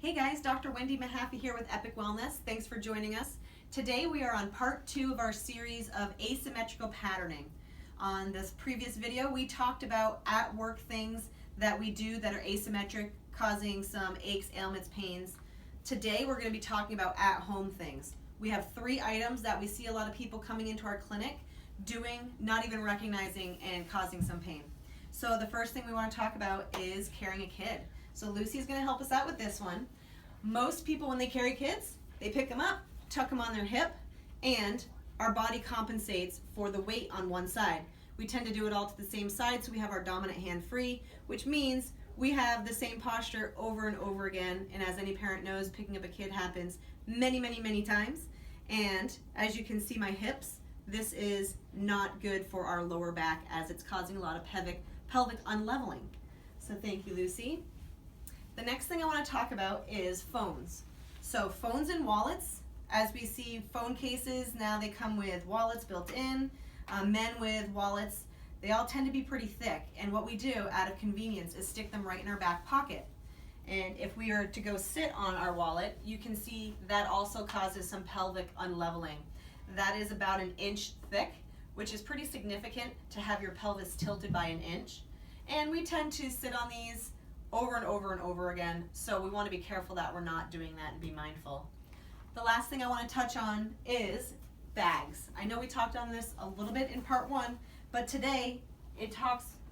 Hey guys, Dr. Wendy Mehaffey here with Epic Wellness. Thanks for joining us. Today we are on part 2 of our series of asymmetrical patterning. On this previous video we talked about at work things that we do that are asymmetric, causing some aches, ailments, pains. Today we're going to be talking about at home things. We have 3 items that we see a lot of people coming into our clinic doing, not even recognizing, and causing some pain. So the first thing we want to talk about is carrying a kid. So Lucy's going to help us out with this one. Most people, when they carry kids, they pick them up, tuck them on their hip, and our body compensates for the weight on one side. We tend to do it all to the same side, so we have our dominant hand free, which means we have the same posture over and over again. And as any parent knows, picking up a kid happens many, many, many times. And as you can see my hips, this is not good for our lower back as it's causing a lot of pelvic unleveling. So thank you, Lucy. The next thing I want to talk about is phones. So phones and wallets. As we see phone cases, now they come with wallets built in. Men with wallets, they all tend to be pretty thick. And what we do out of convenience is stick them right in our back pocket. And if we are to go sit on our wallet, you can see that also causes some pelvic unleveling. That is about 1 inch thick, which is pretty significant to have your pelvis tilted by 1 inch. And we tend to sit on these over and over and over again, so we want to be careful that we're not doing that and be mindful. The last thing I want to touch on is bags. I know we talked on this a little bit in part 1, but today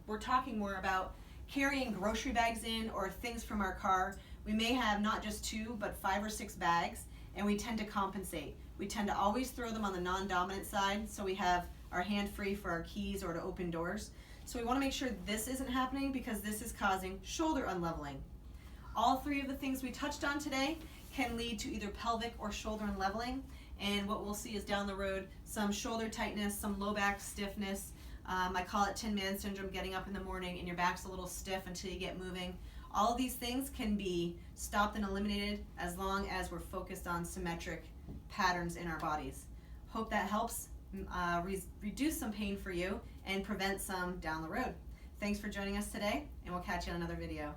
we're talking more about carrying grocery bags in or things from our car. We may have not just 2 but 5 or 6 bags, and we tend to compensate. We tend to always throw them on the non-dominant side, so we have our hand free for our keys or to open doors. So we want to make sure this isn't happening because this is causing shoulder unleveling. All 3 of the things we touched on today can lead to either pelvic or shoulder unleveling, and what we'll see is down the road some shoulder tightness, some low back stiffness. I call it Tin Man syndrome, getting up in the morning and your back's a little stiff until you get moving. All of these things can be stopped and eliminated as long as we're focused on symmetric patterns in our bodies. Hope that helps reduce some pain for you and prevent some down the road. Thanks for joining us today, and we'll catch you on another video.